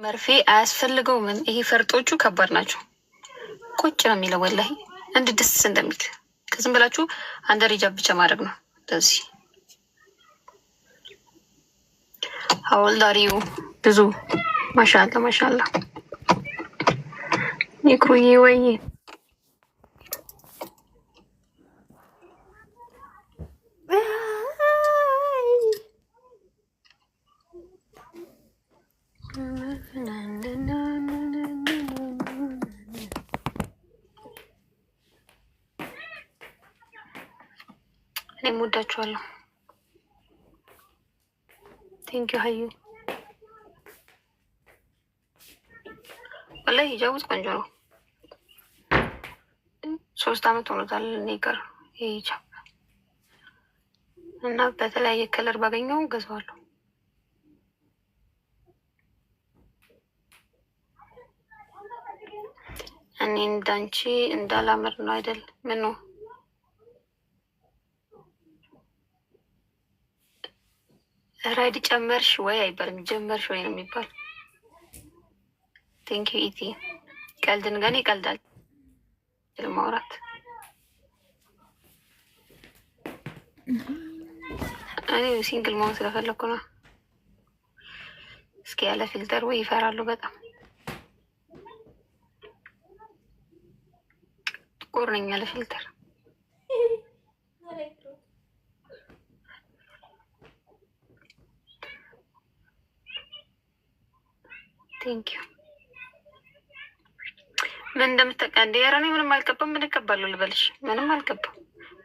መርፌ አያስፈልገውም። ይሄ ፈርጦቹ ከባድ ናቸው። ቁጭ ነው የሚለው ወላሂ እንድ ደስ እንደሚል ከዝም ብላችሁ አንድ ሪጃብ ብቻ ማድረግ ነው። እንደዚህ ሀውልዳሪው ብዙ ማሻአላ ማሻአላ ይክሩዬ ወይ እኔም ወዳችኋለሁ። ቴንኪዩ ሀዩ ወላሂ ሂጃቡት ቆንጆ ነው። 3 አመት ሆኖታል እኔ ጋር ይሄ ሂጃብ እና በተለያየ ከለር ባገኘው ገዛዋለሁ። እኔ እንዳንቺ እንዳላምር ነው አይደል? ምን ነው ራይድ ጨመርሽ ወይ አይባልም፣ ጀመርሽ ወይ ነው የሚባል። ቴንኪዩ ኢቲ። ቀልድን ገን ይቀልዳል ማውራት። እኔ ሲንግል መሆን ስለፈለኩ ነው። እስኪ ያለ ፊልተር ወይ ይፈራሉ በጣም ጥቁር ነኝ ያለ ፊልተር። ቴንኪዩ። ምን እንደምትቀንድ ያረኔ ምንም አልቀባም። ምን እቀባለሁ ልበልሽ? ምንም አልቀባም።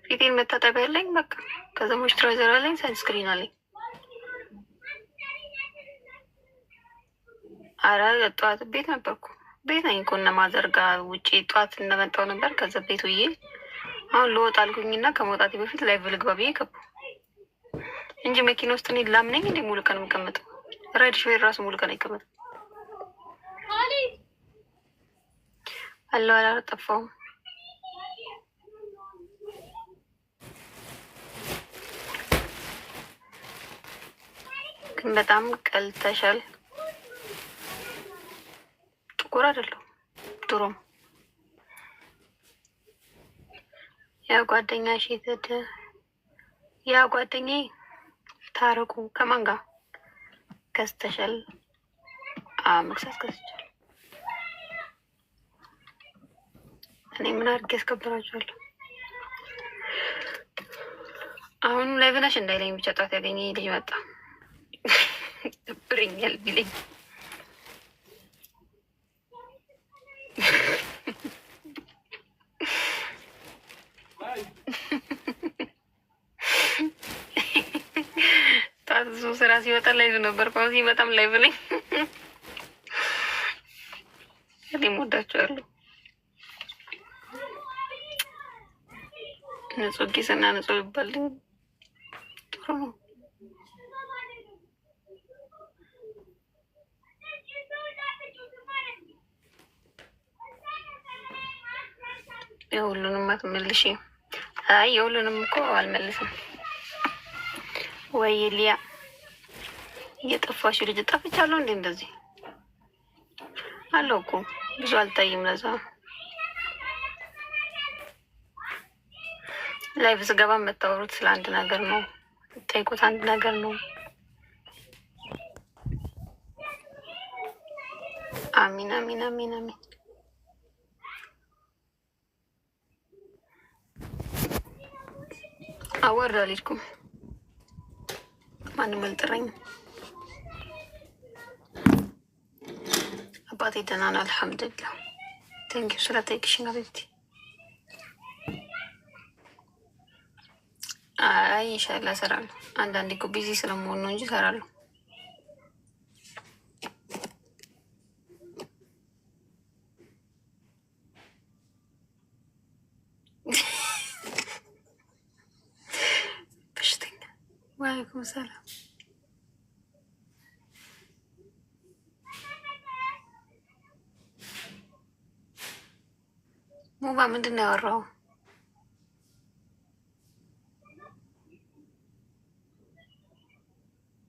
ፊቴን መታጠቢያ አለኝ በቃ። ከዛ ሞይስቸራይዘር አለኝ፣ ሳንስክሪን አለኝ። አረ ጠዋት ቤት ነበርኩ። ቤት ነኝ እኮ እነ ማዘር ጋር ውጭ ጠዋት እንደመጣው ነበር። ከዛ ቤት ውዬ አሁን ልወጣ አልኩኝና ከመውጣቴ በፊት ላይቭ ልግባ ብዬ ገቡ እንጂ መኪና ውስጥ እኔ ላምነኝ እንደ ሙሉ ቀን የምቀመጠው ራይድ ሾፌር ራሱ ሙሉ ቀን አይቀመጥም። አለው አላጠፋውም። ግን በጣም ቀልተሻል። ጥቁር አይደለሁ ድሮም። ያ ጓደኛሽ የተደ ያ ጓደኛዬ ታረቁ ከማን ጋር ከስተሻል? መክሰስ ከስቻል። እኔ ምን አድርጌ ያስከብራችኋለሁ? አሁን ላይ ብነሽ እንዳይለኝ ብቻ ጣት ያገኘ ልጅ መጣ ብርኛል ቢለኝ ጣት ስራ ሲወጣ ላይቭ ነበር። ፓውዚ በጣም ላይቭ ነኝ። እኔም ወዳችኋለሁ። ንጹህ ጊዜና ንጹህ ይባልኝ ጥሩ ነው። የሁሉንም አትመልሽ። አይ የሁሉንም እኮ አልመልስም። ወይ ሊያ እየጠፋሽ ልጅ ጠፍቻለሁ እንዴ? እንደዚህ አለው እኮ ብዙ አልታይም። ለዛ ላይቭ ስገባ የምታወሩት ስለ አንድ ነገር ነው፣ ጠይቁት አንድ ነገር ነው። አሚን አሚን አሚን አሚን። አወርድ አልሄድኩም፣ ማንም አልጠራኝም። አባቴ ደህና ነው አልሐምዱሊላህ። ቴንኪው ስለ ጠይቅሽኝ አቤት። አይ ኢንሻላህ እሰራለሁ። አንዳንዴ እኮ ቢዚ ስለመሆን ነው እንጂ እሰራለሁ። በሽተኛ። ዋሌኩም ሰላም። ሙባ ምንድን ነው ያወራው?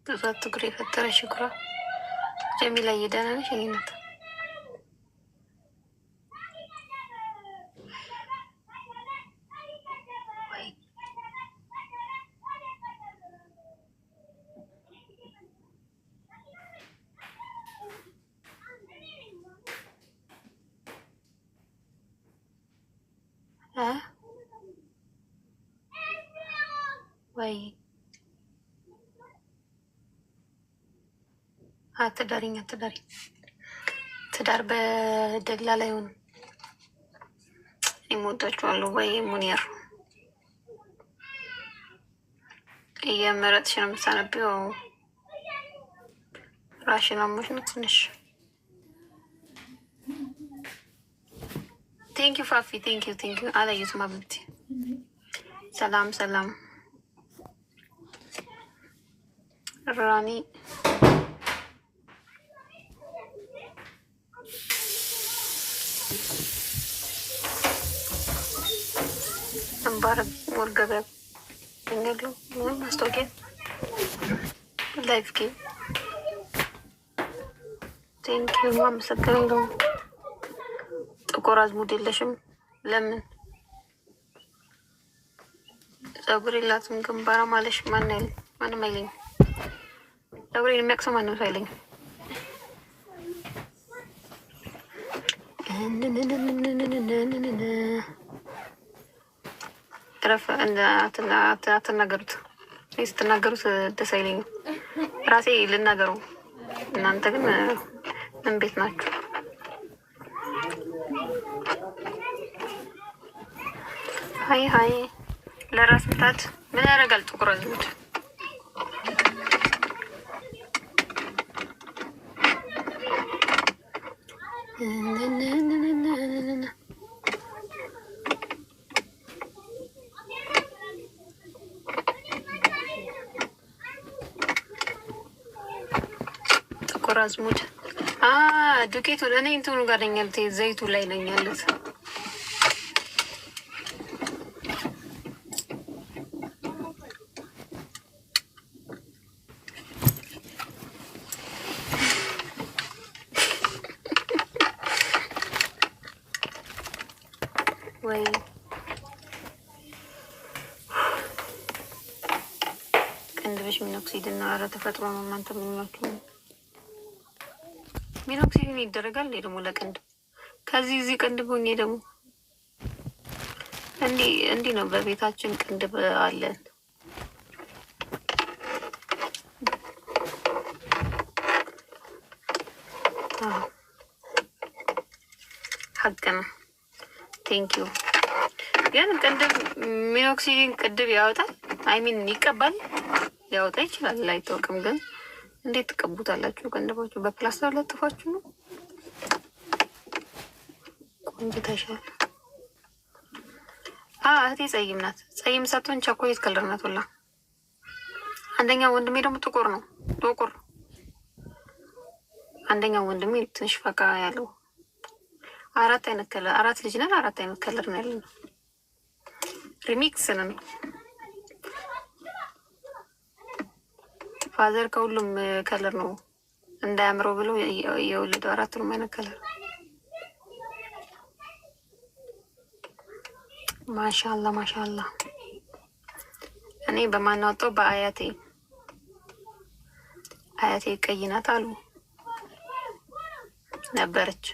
ብዙ ትግር የፈጠረ ሽኩራ ጀሚላ እየደህና ነሽ? እኔ ናት ወይ? አትዳሪኝ አትዳሪኝ። ትዳር በደላ ላይ ሆነ። ይሞታችኋለሁ ወይ ሙኒር? እየመረጥሽ ነው የምታነቢው? ራሽን አሞሽ ነው ትንሽ። ቴንኪዩ ፋፊ ቴንኪዩ ቴንኪዩ። አላየሁትም አብልቲ። ሰላም ሰላም ራኒ እንባረ ወርገበያ ያለው ማስታወቂያ ላይፍ ጌም ቴንኪዩ። አመሰግናለሁ። ጥቁር አዝሙድ የለሽም? ለምን? ፀጉር የላትም ግንባራ ማለሽ? ማንም አይለኝም። ፀጉሬን የሚያቅሰው ማንም ሰው አይለኝም። ረፍ አትናገሩት። ስትናገሩት ደስ አይለኝም። ራሴ ልናገረው፣ እናንተ ግን ምን ቤት ናችሁ? ሀይ ሀይ። ለራስ ምታት ምን ያደርጋል ጥቁር አዝሙድ? ጥቁር አዝሙድ ዱቄቱ እኔ እንትኑ ጋር ነኝ ያሉት፣ ዘይቱ ላይ ነኝ ያሉት። ወይ ቅንድብሽ ሚኖክሲድና ኧረ ተፈጥሮ ነው። እናንተ ምንላችሁ? ሚኖክሲድን ይደረጋል ደግሞ ለቅንድብ። ከዚህ እዚህ ቅንድብ ሆኜ ደግሞ እንዲህ ነው። በቤታችን ቅንድብ አለን። ሀቅ ነው። ቴንኪዩ። ግን ቅንድብ ሚኖክሲዲን ቅንድብ ያወጣል? አይሚን ይቀባል? ሊያወጣ ይችላል፣ አይታወቅም። ግን እንዴት ትቀቡታላችሁ? ቅንድባችሁ በፕላስተር ለጥፋችሁ ነው? ቆንጅተሻል። እህቴ ጸይም ናት። ጸይም ሳትሆን ቸኮሌት ከለር ናት ሁላ። አንደኛው ወንድሜ ደግሞ ጥቁር ነው፣ ጥቁር። አንደኛው ወንድሜ ትንሽ ፈካ ያለው። አራት አይነት ከለር፣ አራት ልጅ ነን። አራት አይነት ከለር ነው ያለው። ሪሚክስ ነን። ፋዘር ከሁሉም ከለር ነው እንዳያምረው ብሎ የወለደው አራቱንም አይነት ከለር። ማሻአላ ማሻአላ። እኔ በማናወጣው በአያቴ ቀይ ናት አሉ ነበረች።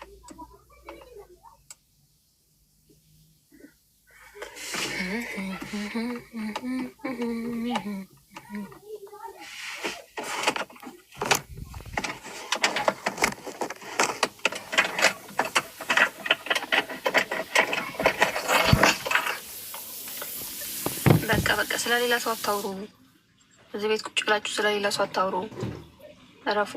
በቃ ስለሌላ ሰው አታውሩ። እዚህ ቤት ቁጭ ብላችሁ ስለሌላ ሰው አታውሩ። እረፉ።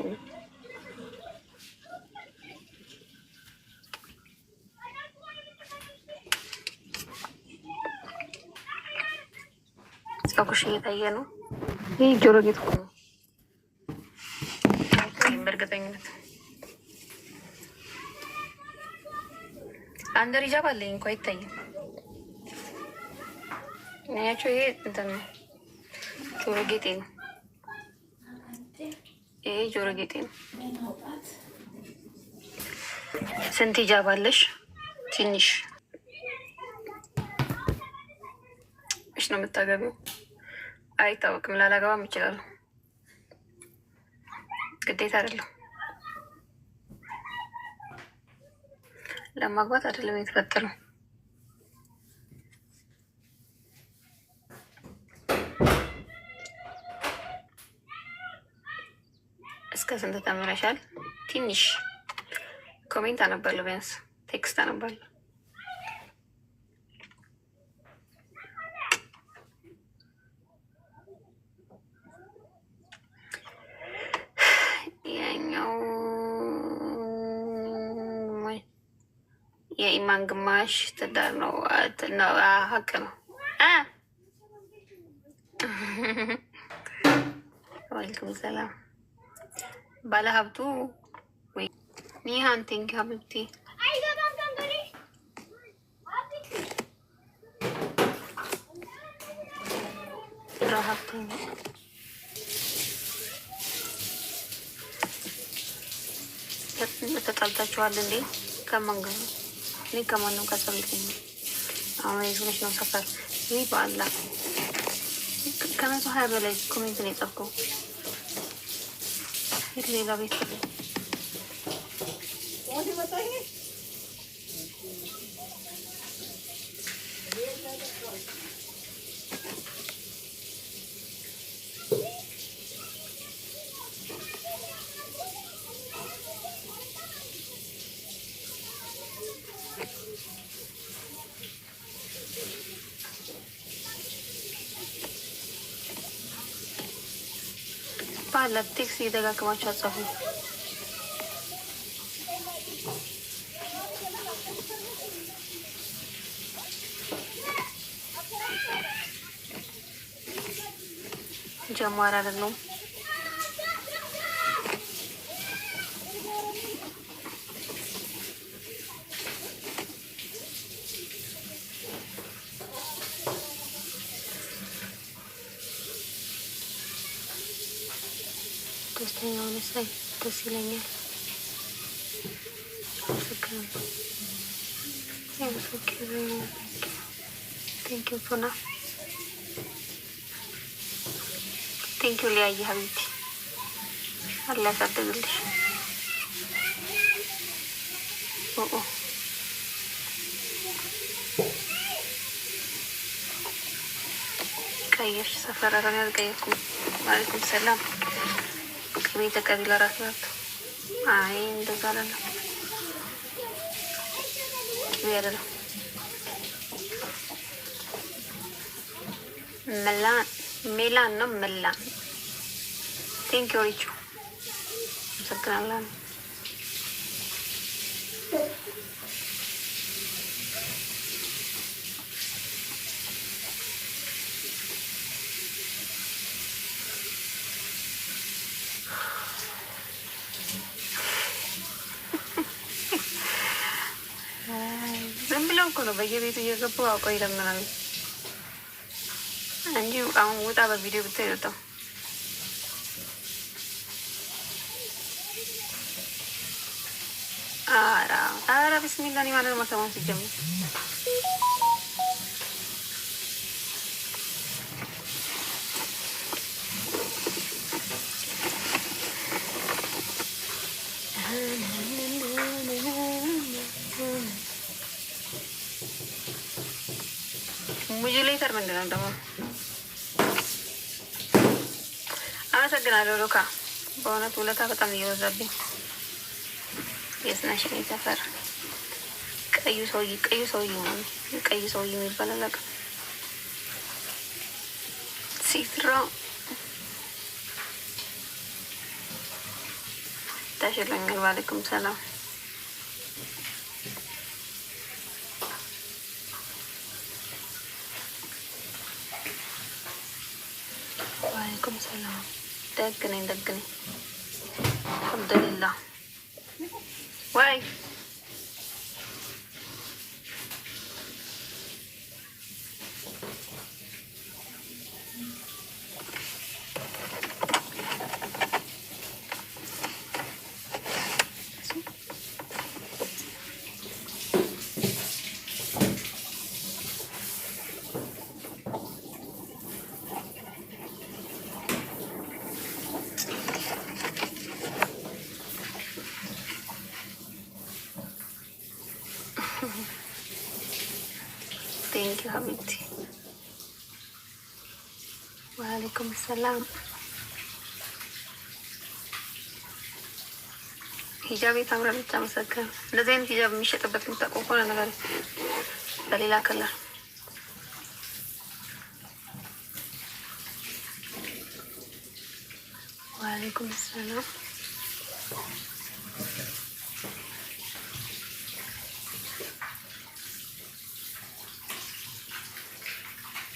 ጸጉርሽ እየታየ ነው። ይህ ጆሮ ጌጥ ነው በእርግጠኝነት። አንደር ሂጃብ አለኝ እንኳ አይታይም። ያቸው ይሄ እንትን ነው፣ ጆሮ ጌጤ ነው። ይሄ ጆሮ ጌጤ ነው። ስንት ሂጃብ አለሽ? ትንሽ እሽ ነው የምታገቢው? አይታወቅም። ላላገባም ይችላሉ። ግዴታ አይደለም። ለማግባት አይደለም የተፈጠረው። እስከ ስንት ተምረሻል? ትንሽ ኮሜንት አነባለሁ፣ ቢያንስ ቴክስት አነባለሁ። ያኛው የኢማን ግማሽ ትዳር ነው። ሀቅ ነው። ዋሌኩም ሰላም ባለሀብቱ ወይ ኒሃን ቴንክ ሀብብቲ ራሀብተኛ ተጣልታችኋል እንዴ? ከማን ጋር ነው? እኔ ከማንም ካጸልኝ አሁን የዝነች ነው ሰፈር ይህ በአላህ ከመቶ 20 በላይ ኮሜንት ነው የጻፍከው። ሌላ ቤት ባለ ቴክስ እየደጋግማችሁ አጻፉ። ጀማር አይደለም። ደስተኛ ሆነ ሳይ ደስ ይለኛል። ቴንኪው ፉና ቴንኪው ሊያየ ሀቢቲ አላህ ያሳድግልሽ። ቀየሽ ሰፈር አረን ያልቀየርኩም። ዋሌኩም ሰላም ቤተ ቀቢላ ራስ ናት። አይ እንደዛ አይደለም አይደለም። ሜላን ነው መላን። ቴንክ ዩ ሪቹ አመሰግናለሁ። ዝም ብለው እኮ ነው በየቤቱ እየገቡ አውቀው ይለምናሉ እንጂ አሁን ውጣ በቪዲዮ ብታይ ወጣው። ኧረ ቢስሚላ እኔ ማለት ነው ማሰማን ሲጀምር ሙጅሌተር ምንድን ነው ደግሞ? አመሰግናለሁ ሉካ። በእውነት ውለታ በጣም እየበዛብኝ። የስናሽ ሰፈር ቀዩ ሰውዬ ቀይ ሰውዬ የሚባል አላውቅም። ሲትራ ታሽለኛል። ዋሌኩም ሰላም ዋሌኩም ሰላም። ደግ ነኝ አልሐምዱሊላህ። ወይ ቴንክ ዩ ሀቢብቲ። ወአለይኩም ሰላም። ሂጃብ ታምራለች። አመሰግናለሁ። እንደዚህ አይነት ሂጃብ የሚሸጥበት የምታውቀው ከሆነ ነገር በሌላ ከለር ወአለይኩም ሰላም።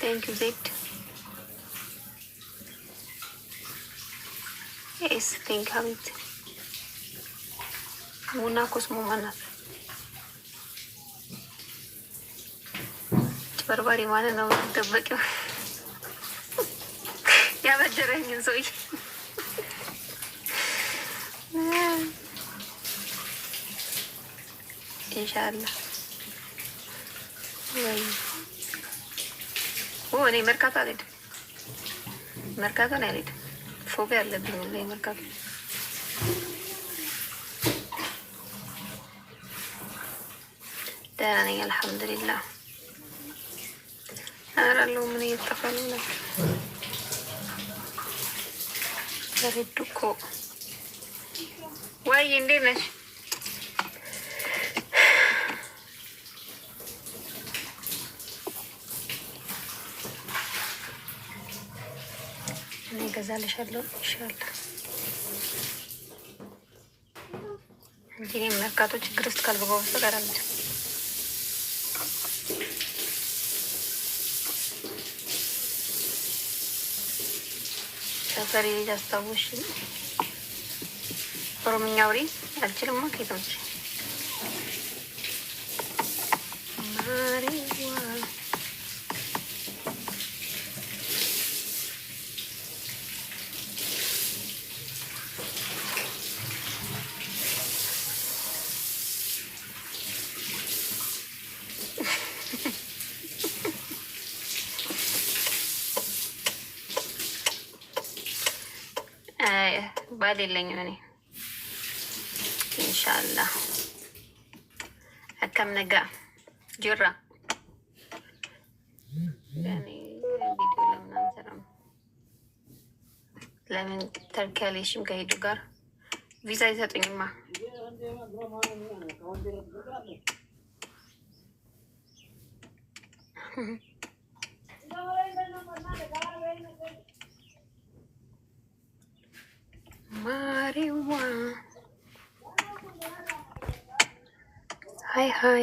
ቴንክ ዩ ዜድ ኤስ ቴንክ ሀቢብቲ። ሙና ኮስሞ ማናት? ጭበርባሪ ማለት ነው። ደበቂው ያበደረኝን ሰውዬ ኢንሻአላህ ወይ እኔ መርካቶ አልሄድም። መርካቶ ነው አልሄድም። ፎቢያ አለብኝ ላይ መርካቶ። ደህና ነኝ አልሐምዱሊላህ። አራለው ምን እየተፈሉ ነው? ዘሬዱ እኮ ወይ እንዴት ነሽ? እኔ እገዛልሻለሁ ኢንሻአላህ። እንግዲህ መርካቶ ችግር ውስጥ ካልገባሁ በስተቀር አልሄድም። ሰፈሪ ልጅ አስታውሽ። ኦሮምኛ አውሪ አልችልም። ኬቶች ማሪዋ ባል የለኝም እኔ ኢንሻአላህ። አከም ነጋ ጅራ ያኔ ቪዲዮ ለምን አንሰራም? ለምን ተርካሌሽም ከሄዱ ጋር ቪዛ ይሰጡኝማ። ማሪዋ ሃይ ሃይ